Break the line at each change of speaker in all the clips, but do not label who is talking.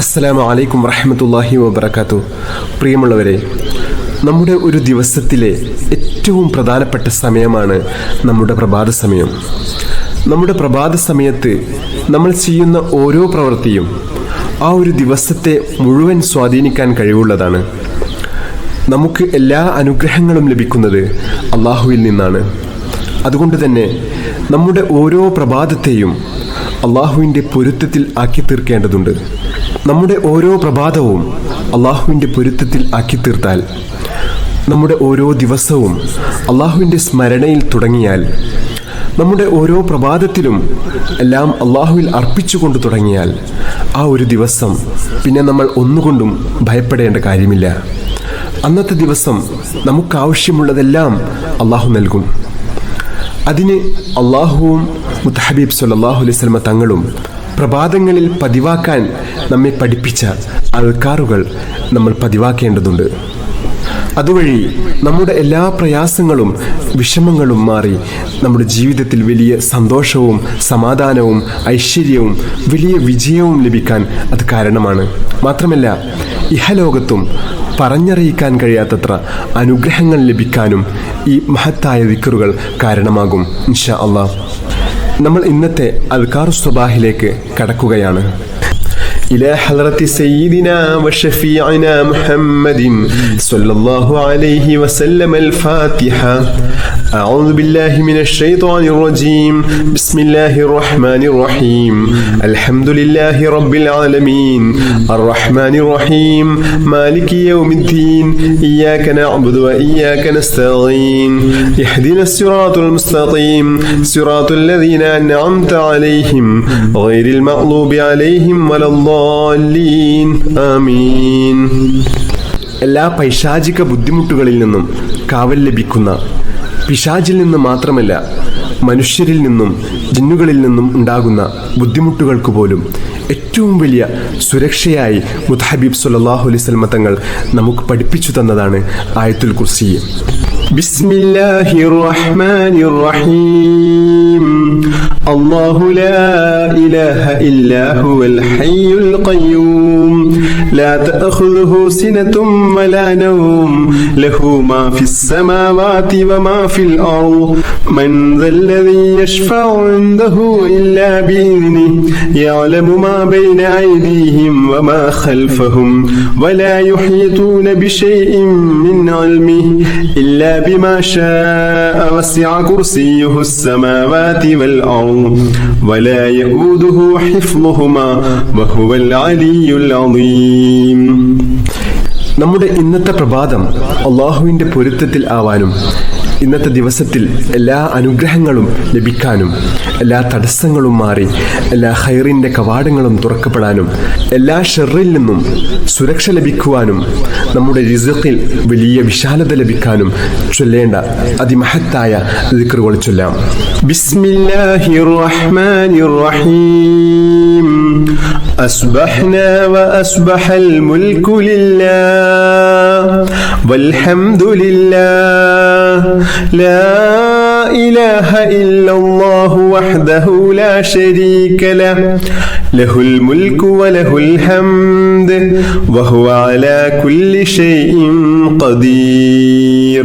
അസ്സലാമു അലൈക്കും വറഹ്മത്തുള്ളാഹി വബറകാതുഹു. പ്രിയമുള്ളവരെ, നമ്മുടെ ഒരു ദിവസത്തിലെ ഏറ്റവും പ്രധാനപ്പെട്ട സമയമാണ് നമ്മുടെ പ്രഭാത സമയം. നമ്മുടെ പ്രഭാത സമയത്ത് നമ്മൾ ചെയ്യുന്ന ഓരോ പ്രവൃത്തിയും ആ ഒരു ദിവസത്തെ മുഴുവൻ സ്വാധീനിക്കാൻ കഴിവുള്ളതാണ്. നമുക്ക് എല്ലാ അനുഗ്രഹങ്ങളും ലഭിക്കുന്നത് അള്ളാഹുവിൽ നിന്നാണ്. അതുകൊണ്ട് തന്നെ നമ്മുടെ ഓരോ പ്രഭാതത്തെയും അള്ളാഹുവിൻ്റെ പൊരുത്തത്തിൽ ആക്കി തീർക്കേണ്ടതുണ്ട്. നമ്മുടെ ഓരോ പ്രഭാതവും അള്ളാഹുവിൻ്റെ പൊരുത്തത്തിൽ ആക്കി തീർത്താൽ, നമ്മുടെ ഓരോ ദിവസവും അള്ളാഹുവിൻ്റെ സ്മരണയിൽ തുടങ്ങിയാൽ, നമ്മുടെ ഓരോ പ്രഭാതത്തിലും എല്ലാം അള്ളാഹുവിൽ അർപ്പിച്ചുകൊണ്ട് തുടങ്ങിയാൽ, ആ ഒരു ദിവസം പിന്നെ നമ്മൾ ഒന്നുകൊണ്ടും ഭയപ്പെടേണ്ട കാര്യമില്ല. അന്നത്തെ ദിവസം നമുക്കാവശ്യമുള്ളതെല്ലാം അള്ളാഹു നൽകും. അതിന് അള്ളാഹുവും മുത്തഹബീബ് സല്ലല്ലാഹു അലൈഹി വസല്ലം തങ്ങളും പ്രഭാതങ്ങളിൽ പതിവാക്കാൻ നമ്മെ പഠിപ്പിച്ച അദ്കാറുകൾ നമ്മൾ പതിവാക്കേണ്ടതുണ്ട്. അതുവഴി നമ്മുടെ എല്ലാ പ്രയാസങ്ങളും വിഷമങ്ങളും മാറി നമ്മുടെ ജീവിതത്തിൽ വലിയ സന്തോഷവും സമാധാനവും ഐശ്വര്യവും വലിയ വിജയവും ലഭിക്കാൻ അത് കാരണമാണ്. മാത്രമല്ല, ഇഹലോകത്തും പറഞ്ഞറിയിക്കാൻ കഴിയാത്തത്ര അനുഗ്രഹങ്ങൾ ലഭിക്കാനും ഈ മഹത്തായ ദിക്റുകൾ കാരണമാകും. ഇൻഷാ അല്ലാഹ് നമ്മൾ ഇന്നത്തെ അദ്കാറു സ്വബാഹിലേക്ക് കടക്കുകയാണ്. إلى حضرة سيدنا وشفيعنا محمد صلى الله عليه وسلم الفاتحة. أعوذ بالله من الشيطان الرجيم. بسم الله الرحمن الرحيم. الحمد لله رب العالمين الرحمن الرحيم مالك يوم الدين إياك نعبد وإياك نستعين اهدنا الصراط المستقيم صراط الذين أنعمت عليهم غير المغضوب عليهم ولا الضالين آمين. എല്ലാ പൈശാചിക ബുദ്ധിമുട്ടുകളിൽ നിന്നും കാവൽ ലഭിക്കുന്ന, പിശാചിൽ നിന്ന് മാത്രമല്ല മനുഷ്യരിൽ നിന്നും ജിന്നുകളിൽ നിന്നും ഉണ്ടാകുന്ന ബുദ്ധിമുട്ടുകൾക്ക് പോലും ഏറ്റവും വലിയ സുരക്ഷയായി മുത്തഹബീബ് സല്ലല്ലാഹു അലൈഹി വസല്ലം തങ്ങൾ നമുക്ക് പഠിപ്പിച്ചു തന്നതാണ് ആയത്തുൽ കുർസി. ബിസ്മില്ലാഹിർ റഹ്മാനിർ റഹീം. അല്ലാഹു ലാ ഇലാഹ ഇല്ലാ ഹുവൽ ഹയ്യുൽ ഖയ്യൂം ലാ തഅഖുദുഹു സിനതും വലാ നൗം ലഹു മാ ഫിസ് സമാവാതി വമാ ഫിൽ അർദ് മൻ ദല്ലദീ യശ്ഫഉ ഇൻദഹു ഇല്ലാ ബിഇذനിഹി യഅലമു മാ بين أيديهم وما خلفهم ولا يحيطون بشيء من علمه إلا بما شاء وسع كرسيه السماوات والأرض ولا يؤوده حفظهما وهو العلي العظيم. നമ്മുടെ ഇന്നത്തെ പ്രഭാതം അള്ളാഹുവിൻ്റെ പൊരുത്തത്തിൽ ആവാനും, ഇന്നത്തെ ദിവസത്തിൽ എല്ലാ അനുഗ്രഹങ്ങളും ലഭിക്കാനും, എല്ലാ തടസ്സങ്ങളും മാറി എല്ലാ ഖൈറിൻ്റെ കവാടങ്ങളും തുറക്കപ്പെടാനും, എല്ലാ ഷർറിൽ നിന്നും സുരക്ഷ ലഭിക്കുവാനും, നമ്മുടെ റിസ്ഖിൽ വലിയ വിശാലത ലഭിക്കാനും ചൊല്ലേണ്ട അതിമഹത്തായ ദിക്റുകൾ ചൊല്ലാം. ബിസ്മില്ലാഹിർ റഹ്മാനിർ റഹീം. അസ്ബഹ്നാ വഅസ്ബഹൽ മുൽക്കു ലില്ലാഹ് വൽഹംദുലില്ലാഹ് لا إله إلا الله وحده لا شريك له له الملك وله الحمد وهو على كل شيء قدير.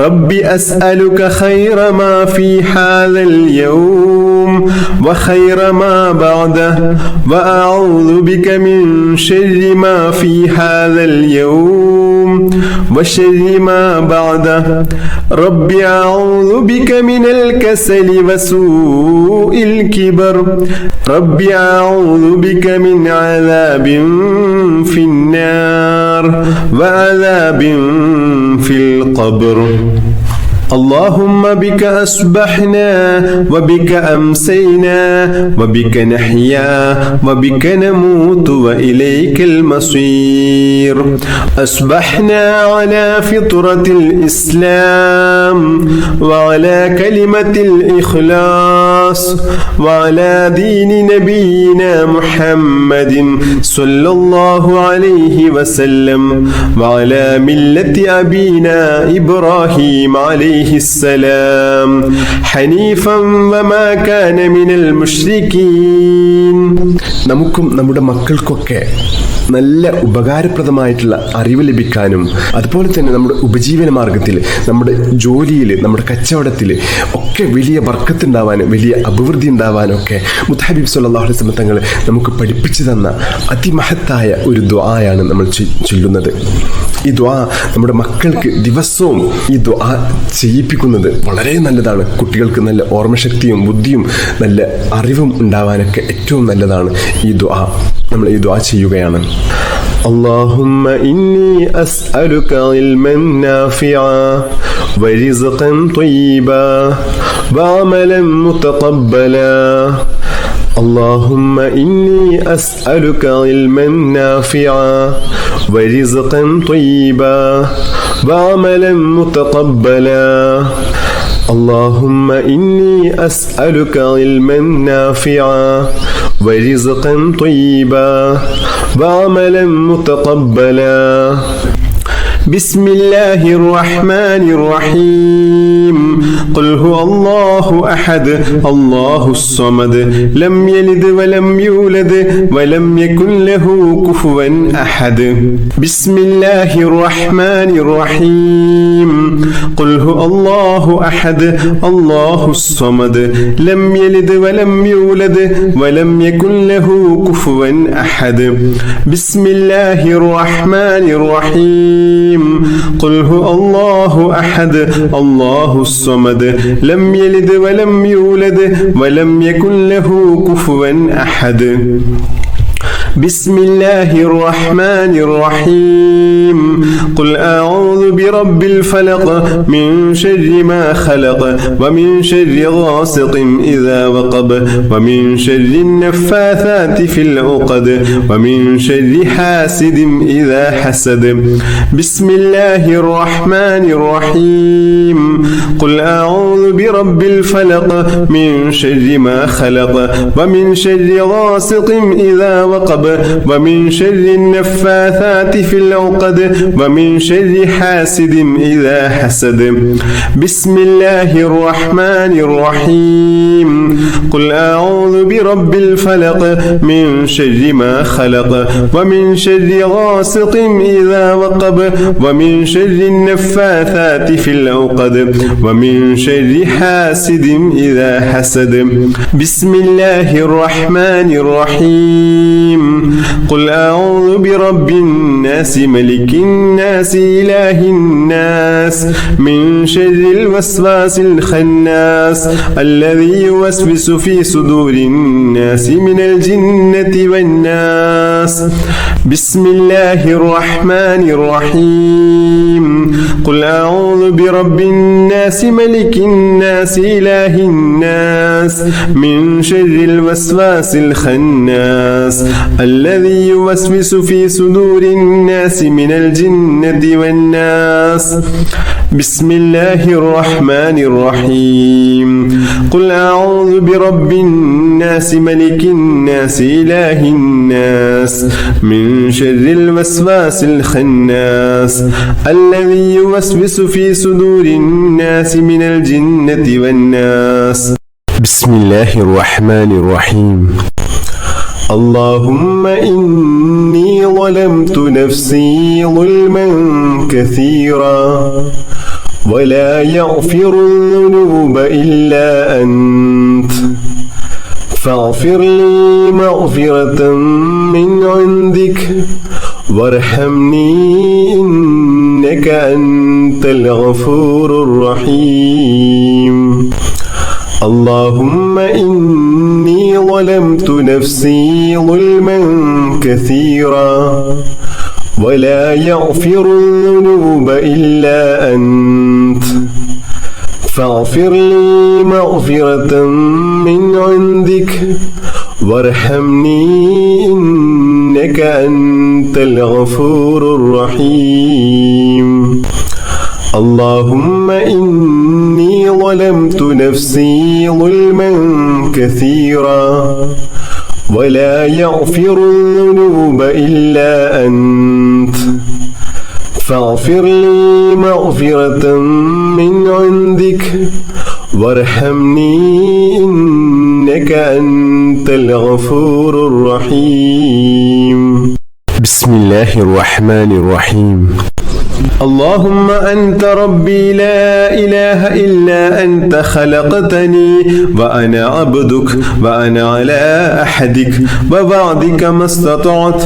رب أسألك خير ما في هذا اليوم وخير ما بعده وأعوذ بك من شر ما في هذا اليوم وشر ما بعده. رب أعوذ بك من الكسل وسوء الكبر. رب أعوذ بك من عذاب في النار وعذاب في القبر. اللهم بك أصبحنا وبك أمسينا وبك نحيا وبك نموت وإليك المصير. أصبحنا على فطرة الإسلام وعلى كلمة الإخلاص وعلى دين نبينا محمد صلى الله عليه وسلم وعلى ملة أبينا إبراهيم عليه عليه السلام حنيفا وما كان من المشركين. നമുക്കും നമ്മുടെ മക്കൾക്കൊക്കെ നല്ല ഉപകാരപ്രദമായിട്ടുള്ള അറിവ് ലഭിക്കാനും അതുപോലെ തന്നെ നമ്മുടെ ഉപജീവന മാർഗത്തിൽ, നമ്മുടെ ജോലിയിൽ, നമ്മുടെ കച്ചവടത്തിൽ ഒക്കെ വലിയ ബർക്കത്തുണ്ടാവാനും വലിയ അഭിവൃദ്ധി ഉണ്ടാവാനും ഒക്കെ മുത്തഹബീബ് സല്ലല്ലാഹു അലൈഹി വസല്ലം തങ്ങൾ നമുക്ക് പഠിപ്പിച്ചു തന്ന അതിമഹത്തായ ഒരു ദുആയാണ് നമ്മൾ ചൊല്ലുന്നത്. ഈ ദുആ നമ്മുടെ മക്കൾക്ക് ദിവസവും ഈ ദുആ ചെയ്യിപ്പിക്കുന്നത് വളരെ നല്ലതാണ്. കുട്ടികൾക്ക് നല്ല ഓർമ്മശക്തിയും ബുദ്ധിയും നല്ല അറിവും ഉണ്ടാവാനൊക്കെ ഏറ്റവും നല്ലതാണ് ഈ ദുആ. നമ്മൾ ഈ ദുആ ചെയ്യുകയാണ്. اللهم إني أسألك علما نافعا ورزقا طيبا وعملا متقبلا. اللهم إني أسألك علما نافعا ورزقا طيبا وعملا متقبلا. اللهم إني أسألك علما نافعا ورزقا طيبا وعملا متقبلا. بسم الله الرحمن الرحيم. قل هو الله أحد الله الصمد لم يلد ولم يولد ولم يكن له كفوا أحد. بسم الله الرحمن الرحيم. قل هو الله أحد الله الصمد لم يلد ولم يولد ولم يكن له كفوا أحد. بسم الله الرحمن الرحيم. قل هو الله أحد الله الصمد لم يلد ولم يولد ولم يكن له كفوا أحد. بسم الله الرحمن الرحيم. قل أعوذ برب الفلق من شر ما خلق ومن شر غاسق إذا وقب ومن شر النفاثات في العقد ومن شر حاسد إذا حسد. بسم الله الرحمن الرحيم. قل أعوذ برب الفلق من شر ما خلق ومن شر غاسق إذا وقب ومن شر النفاثات في العقد ومن شر حاسد إذا حسد. بسم الله الرحمن الرحيم. قل أعوذ برب الفلق من شر ما خلق ومن شر غاسق إذا وقب ومن شر النفاثات في العقد ومن شر حاسد إذا حسد. بسم الله الرحمن الرحيم. قل أعوذ برب الناس ملك الناس إله الناس من شر الوسواس الخناس الذي يوسوس في صدور الناس من الجنة والناس. بسم الله الرحمن الرحيم. قل أعوذ برب الناس ملك الناس إله الناس من شر الوسواس الخناس الذي يوسوس في صدور الناس من الجنة والناس. بسم الله الرحمن الرحيم. قل أعوذ برب الناس ملك الناس إله الناس من شر الوسواس الخناس الذي يوسوس في صدور الناس من الجنة والناس. بسم الله الرحمن الرحيم. اللهم إني ظلمت نفسي ظلما كثيرا ولا يغفر الذنوب إلا أنت فاغفر لي مغفرة من عندك وارحمني إنك أنت الغفور الرحيم. اللهم إني ظلمت نفسي ظلما كثيرا ولا يغفر الذنوب إلا أنت فاغفر لي مغفرة من عندك وارحمني إنك أنت الغفور الرحيم. اللهم إني ظلمت نفسي ظلما كثيرا ولا يغفر الذنوب إلا أنت فاغفر لي مغفرة من عندك وارحمني إنك أنت الغفور الرحيم. بسم الله الرحمن الرحيم. اللهم أنت ربي لا إله إلا أنت خلقتني وأنا عبدك وأنا على عهدك ووعدك ما استطعت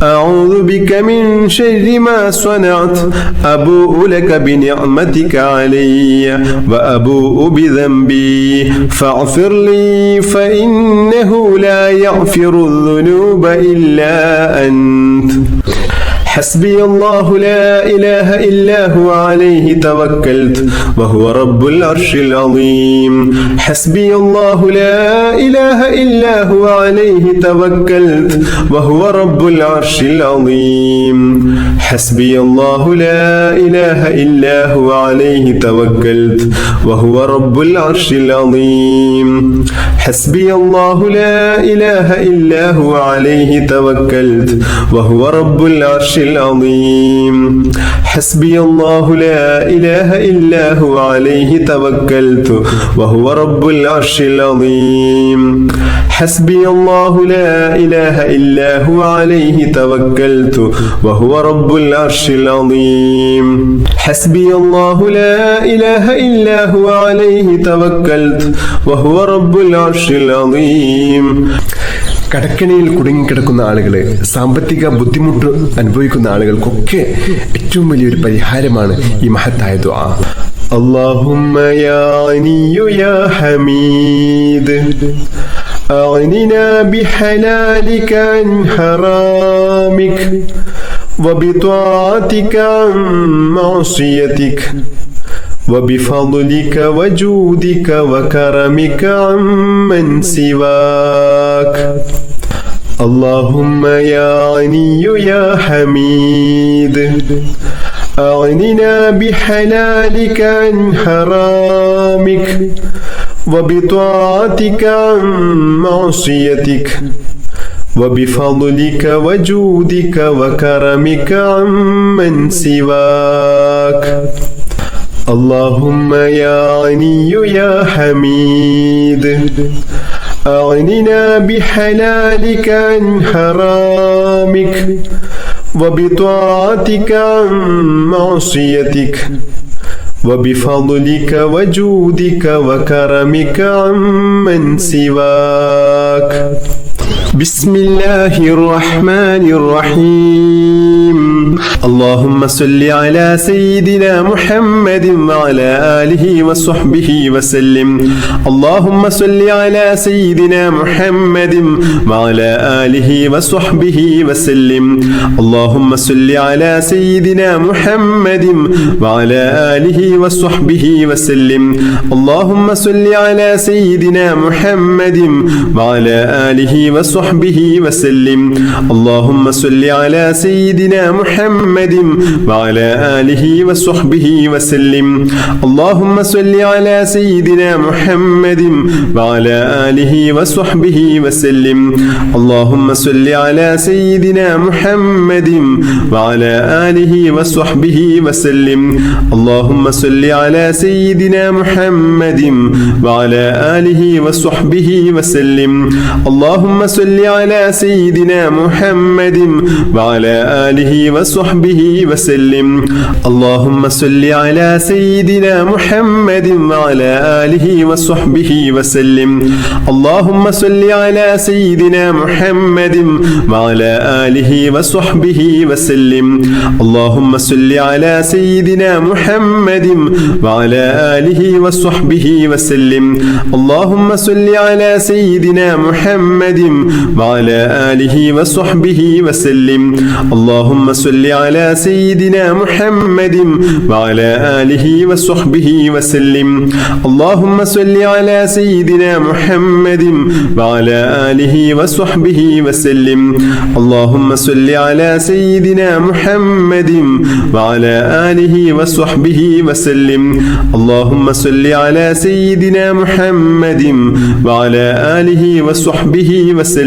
أعوذ بك من شر ما صنعت أبوء لك بنعمتك علي وأبوء بذنبي فاغفر لي فإنه لا يغفر الذنوب إلا أنت. حسبي الله لا إله إلا هو عليه توكلت وهو رب العرش العظيم. حسبي الله لا إله إلا هو عليه توكلت وهو رب العرش العظيم. حسبي الله لا إله إلا هو عليه توكلت وهو رب العرش العظيم. حسبي الله لا إله إلا هو عليه توكلت وهو رب العرش العظيم. حسبي الله لا إله إلا هو عليه توكلت وهو رب العرش العظيم. حسبي الله لا إله إلا هو عليه توكلت وهو رب العرش العظيم. حسبي الله لا إله إلا هو عليه توكلت وهو رب العرش العظيم. കടക്കണിയിൽ കുടുങ്ങിക്കിടക്കുന്ന ആളുകളെ, സാമ്പത്തിക ബുദ്ധിമുട്ട് അനുഭവിക്കുന്ന ആളുകൾക്കൊക്കെ ഏറ്റവും വലിയൊരു പരിഹാരമാണ് ഈ മഹത്തായ ദുആ. اللهم يا غني يا حميد أغننا بحلالك عن حرامك وبطاعتك عن معصيتك وبفضلك وجودك وكرمك عمن سواك. اللهم يا غني يا حميد أغننا بحلالك عن حرامك وبطاعتك عن معصيتك وبفضلك وجودك وكرمك عمن سواك. اللهم يا غني يا حميد أغننا بحلالك عن حرامك وبطاعتك عن معصيتك وبفضلك وجودك وكرمك عمن سواك. بسم الله الرحمن الرحيم. اللهم صل على سيدنا محمد وعلى آله وصحبه وسلم. اللهم صل على سيدنا محمد وعلى آله وصحبه وسلم. اللهم صل على سيدنا محمد وعلى آله وصحبه وسلم. اللهم صل على سيدنا محمد وعلى آله وصحبه وسلم. اللهم صل على سيدنا محمد وعلى آله وصحبه وسلم. اللهم صل على سيدنا محمد وعلى آله وصحبه وسلم. اللهم صل على سيدنا محمد وعلى آله وصحبه وسلم. اللهم صل على سيدنا محمد وعلى آله وصحبه وسلم. اللهم صل على سيدنا محمد وعلى آله وصحبه وسلم. اللهم صل على سيدنا محمد وعلى آله وصحبه وسلم. اللهم صل على سيدنا محمد وعلى آله وصحبه وسلم. اللهم صل على سيدنا محمد وعلى آله وصحبه وسلم. اللهم صل على سيدنا محمد وعلى آله وصحبه وسلم. اللهم صل على سيدنا محمد وعلى آله وصحبه وسلم. اللهم صل على سيدنا محمد وعلى آله وصحبه وسلم. اللهم صل على سيدنا محمد وعلى آله وصحبه وسلم. اللهم صل على سيدنا محمد وعلى آله وصحبه وسلم.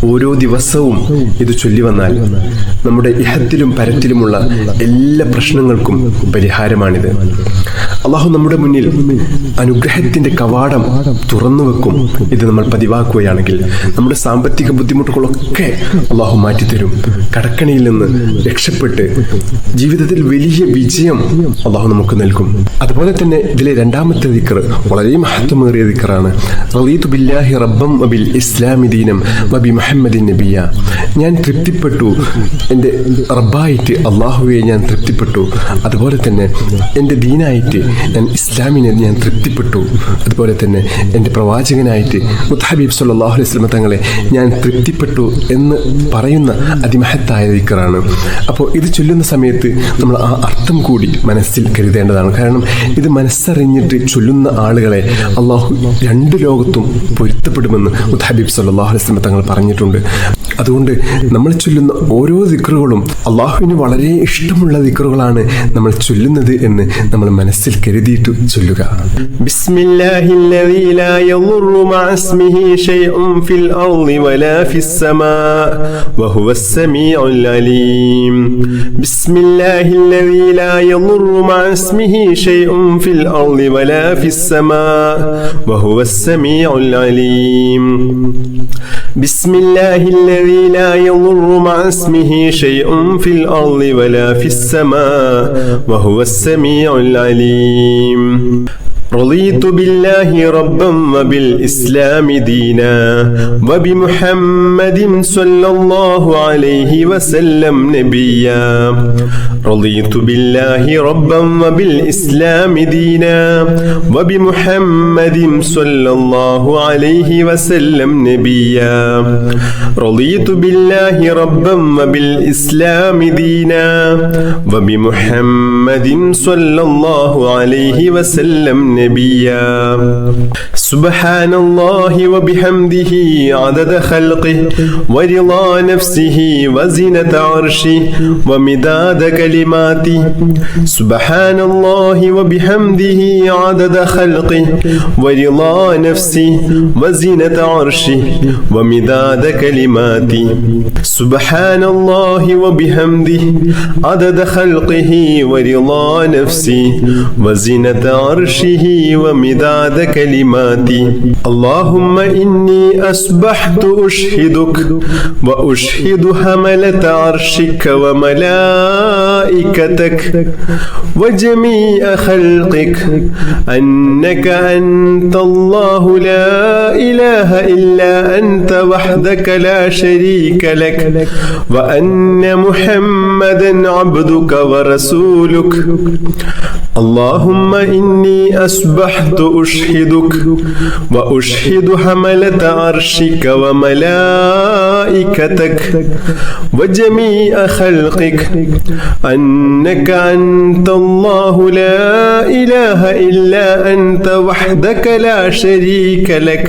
ഓരോ ദിവസവും ഇത് ചൊല്ലി വന്നാൽ നമ്മുടെ ഇഹത്തിലും പരത്തിലുമുള്ള എല്ലാ പ്രശ്നങ്ങൾക്കും പരിഹാരമാണിത്. അള്ളാഹു നമ്മുടെ മുന്നിൽ അനുഗ്രഹത്തിന്റെ കവാടം തുറന്നു വെക്കും. ഇത് നമ്മൾ പതിവാക്കുകയാണെങ്കിൽ നമ്മുടെ സാമ്പത്തിക ബുദ്ധിമുട്ടുകളൊക്കെ അള്ളാഹു മാറ്റിത്തരും. കടക്കണിയിൽ നിന്ന് രക്ഷപ്പെട്ട് ജീവിതത്തിൽ വലിയ വിജയം അള്ളാഹു നമുക്ക് നൽകും. അതുപോലെ തന്നെ ഇതിലെ രണ്ടാമത്തെ ദിക്ർ വളരെ മഹത്വമേറിയ ദിക്റാണ്. റളീതു ബില്ലാഹി റബ്ബൻ വബിൽ ഇസ്ലാമി ദീനം വബി മുഹമ്മദിൻ നബിയ. ഞാൻ തൃപ്തിപ്പെട്ടു, എൻ്റെ റബ്ബായിട്ട് അള്ളാഹുവെ ഞാൻ തൃപ്തിപ്പെട്ടു. അതുപോലെ തന്നെ എൻ്റെ ദീനായിട്ട് ഞാൻ ഇസ്ലാമിനെ ഞാൻ തൃപ്തിപ്പെട്ടു. അതുപോലെ തന്നെ എൻ്റെ പ്രവാചകനായിട്ട് മുത്തഹബീബ് സല്ലല്ലാഹു അലൈഹി വസല്ലം തങ്ങളെ ഞാൻ തൃപ്തിപ്പെട്ടു എന്ന് പറയുന്ന അതിമഹത്തായ ദിക്റാണ്. അപ്പോൾ ഇത് ചൊല്ലുന്ന സമയത്ത് നമ്മൾ ആ അർത്ഥം കൂടി മനസ്സിൽ കരുതേണ്ടതാണ്. കാരണം ഇത് മനസ്സറിഞ്ഞിട്ട് ചൊല്ലുന്ന ആളുകളെ അള്ളാഹു രണ്ട് ലോകത്തും പൊരുത്തപ്പെടുമെന്ന് മുത്തഹബീബ് സല്ലല്ലാഹു അലൈഹി വസല്ലം തങ്ങൾ പറഞ്ഞിട്ടുണ്ട്. അതുകൊണ്ട് നമ്മൾ ചൊല്ലുന്ന ഓരോ ദിക്റുകളും അള്ളാഹുവിന് വളരെ ഇഷ്ടമുള്ള ദിക്റുകളാണ് നമ്മൾ ചൊല്ലുന്നത് എന്ന് നമ്മൾ മനസ്സിൽ കരുതിയിട്ട് ചൊല്ലുക.
ബിസ്മില്ലാഹില്ലദീ ലാ യദുറു മഅ ഇസ്മിഹി ശൈഉൻ ഫിൽ അർളി വലാ ഫിസ് സമാ വഹുവസ് സമീഉൽ അലീം. ബിസ്മില്ലാഹില്ലദീ ലാ യദുറു മഅ ഇസ്മിഹി ശൈഉൻ ഫിൽ അർളി വലാ ഫിസ് സമാ വഹുവസ് സമീഉൽ അലീം. ബിസ്മില്ലാഹില്ലദീ ലാ യദുറു മഅ ഇസ്മിഹി ശൈഉൻ ഫിൽ അർളി വലാ ഫിസ് സമാ വഹുവസ് സമീഉൽ അലീം. رضيت بالله ربا وبالإسلام دينا وبمحمد صلى الله عليه وسلم نبيا. رضيت بالله ربا وبالإسلام دينا وبمحمد صلى الله عليه وسلم نبيا. رضيت بالله ربا وبالإسلام دينا وبمحمد صلى الله عليه وسلم نبيا. سبحان الله وبحمده عدد خلقه ورضا نفسه وزنة عرشه ومداد كلماته. سبحان الله وبحمده عدد خلقه ورضا نفسه وزنة عرشه ومداد كلماته. سبحان الله وبحمده عدد خلقه ورضا نفسه وزنة عرشه ومداد كلماتي. اللهم إني أصبحت أشهدك وأشهد حملة عرشك وملائكتك وجميع خلقك أنك أنت الله لا إله إلا أنت وحدك لا شريك لك وأن محمدا عبدك ورسولك. اللهم إني أصبحت أشهدك وأشهد حملة عرشك وملائكتك وجميع خلقك أنك أنت الله لا إله إلا أنت وحدك لا شريك لك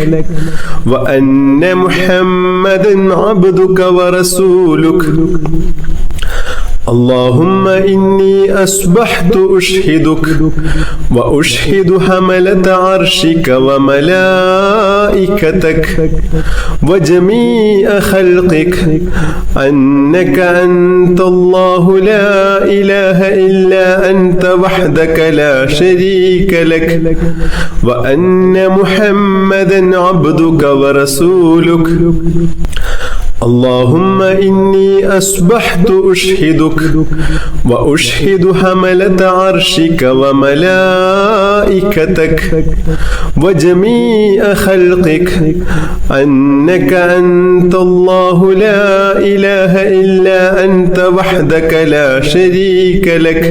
وأن محمدا عبدك ورسولك. اللهم إني أصبحت أشهدك وأشهد حملة عرشك وملائكتك وجميع خلقك أنك أنت الله لا إله إلا أنت وحدك لا شريك لك وأن محمدا عبدك ورسولك. اللهم إني أصبحت أشهدك وأشهد حملة عرشك وملائكتك وجميع خلقك أنك أنت الله لا إله إلا أنت وحدك لا شريك لك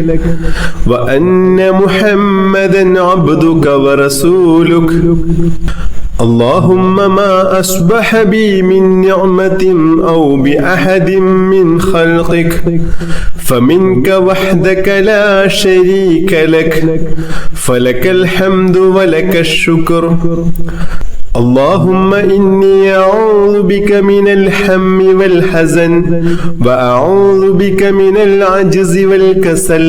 وأن محمدا عبدك ورسولك. اللهم ما أصبح بي من نعمة أو بأحد من خلقك فمنك وحدك لا شريك لك فلك الحمد ولك الشكر. اللهم إني أعوذ بك من الهم والحزن وأعوذ بك من العجز والكسل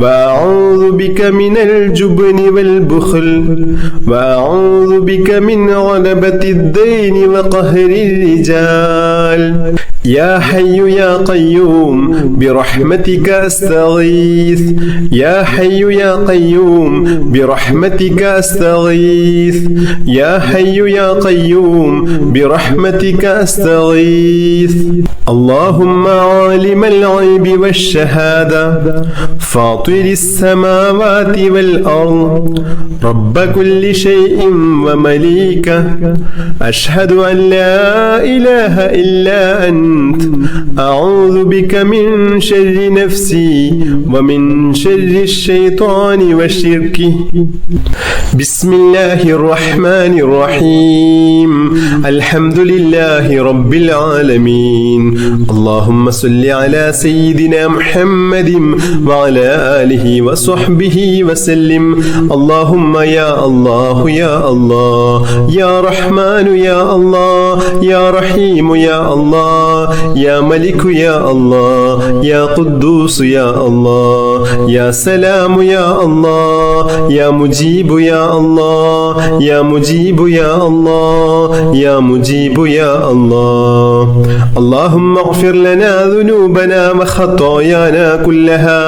وأعوذ بك من الجبن والبخل وأعوذ بك من غلبة الدين وقهر الرجال يا حي يا قيوم برحمتك أستغيث يا حي يا قيوم برحمتك أستغيث يا حي يا قيوم برحمتك أستغيث اللهم عالم الغيب والشهادة فاطر السماوات والأرض رب كل شيء ومليكه أشهد أن لا إله إلا أنت أعوذ بك من شر نفسي ومن شر الشيطان وشركه بسم الله الرحمن الرحيم الحمد لله رب العالمين اللهم صل على سيدنا محمد وعلى آله وصحبه وسلم اللهم يا الله يا الله يا رحمن يا الله يا رحيم يا الله يا ملك يا الله يا قدوس يا الله يا سلام يا الله يا مجيب يا الله يا مجيب يا الله يا مجيب يا الله اللهم اغفر لنا ذنوبنا وخطايانا كلها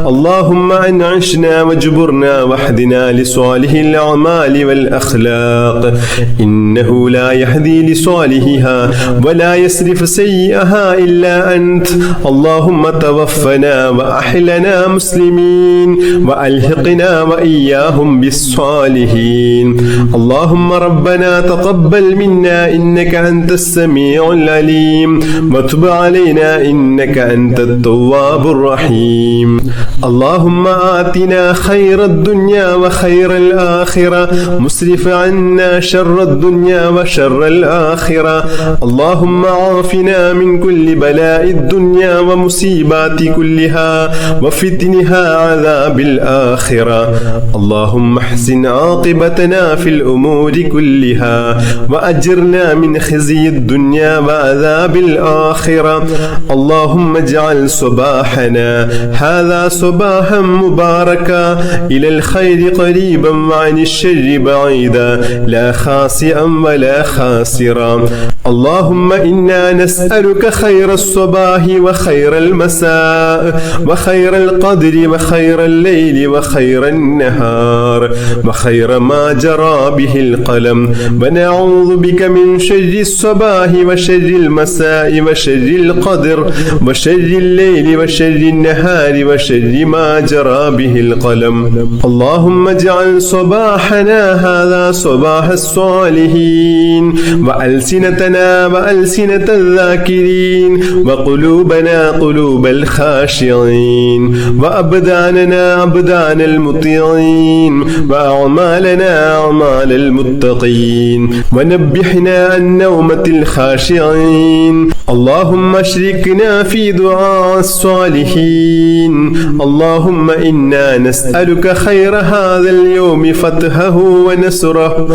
اللهم أنعشنا واجبرنا واهدنا لصالح الأعمال والأخلاق إنه لا يهدي لصالحها ولا يصرف سيئها إلا أنت اللهم توفنا وأحلنا مسلمين وألحقنا وإياهم بالصالحين اللهم ربنا تقبل منا إنك أنت السميع العليم وتب علينا إنك أنت التواب الرحيم اللهم آتنا خير الدنيا وخير الآخرة مسرف عنا شر الدنيا وشر الآخرة اللهم عافنا من كل بلاء الدنيا ومصيبات كلها وفتنها عذاب الآخرة اللهم احسن عاقبتنا في الأمور كلها وأجرنا من خزي الدنيا وعذاب الآخرة اللهم اجعل صباحنا هذا صباحا مباركا إلى الخير قريبا وعن الشر بعيدا لا خاسئا ولا خاسرا اللهم إنا نسألك خير الصباح وخير المساء وخير القدر وخير الليل وخير النهار وخير ما جرى به القلم ونعوذ بك من شر الصباح وشر المساء وشر القدر وشر الليل وشر النهار وشر ما جرى به القلم اللهم اجعل صباحنا هذا صباح الصالحين وألسنتنا وألسنة الذاكرين وقلوبنا قلوب الخاشعين وأبداننا أبدان المطيعين وأعمالنا أعمال المتقين ونبحنا عن نومة الخاشعين اللهم اشركنا في دعاء الصالحين اللهم إنا نسألك خير هذا اليوم فتحه ونصره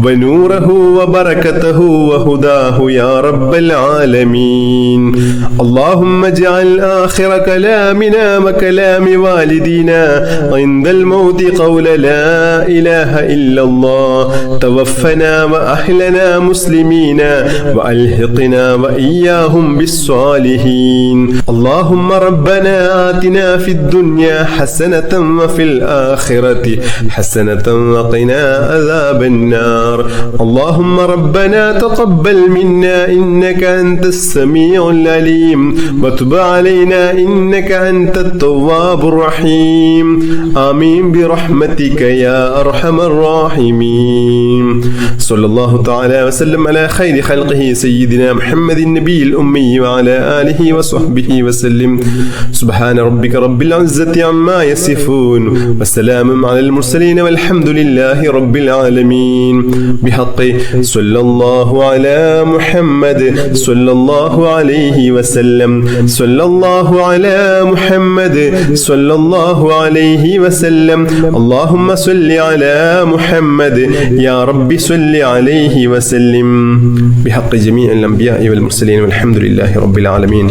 ونوره وبركته وهداه يا رب العالمين اللهم اجعل آخر كلامنا وكلام والدينا عند الموت قول لا إله إلا الله توفنا وأحلنا مسلمين وألحقنا وإياهم بالصالحين اللهم ربنا آتنا في الدنيا حسنة وفي الآخرة حسنة وقنا عذاب النار اللهم ربنا تقبل منا إنك أنت السميع العليم وتب علينا إنك أنت التواب الرحيم آمين برحمتك يا أرحم الراحمين صلى الله تعالى وسلم على خير خلقه سيدنا محمد النبي الأمي وعلى آله وصحبه وسلم سبحان ربك رب العزة عما يصفون وسلام على المرسلين والحمد لله رب العالمين بحق صلى الله على محمد صلى الله الله عليه وسلم صلى الله على محمد صلى الله عليه وسلم اللهم صل على محمد يا رب صل عليه وسلم بحق جميع الأنبياء والمرسلين والحمد لله رب العالمين.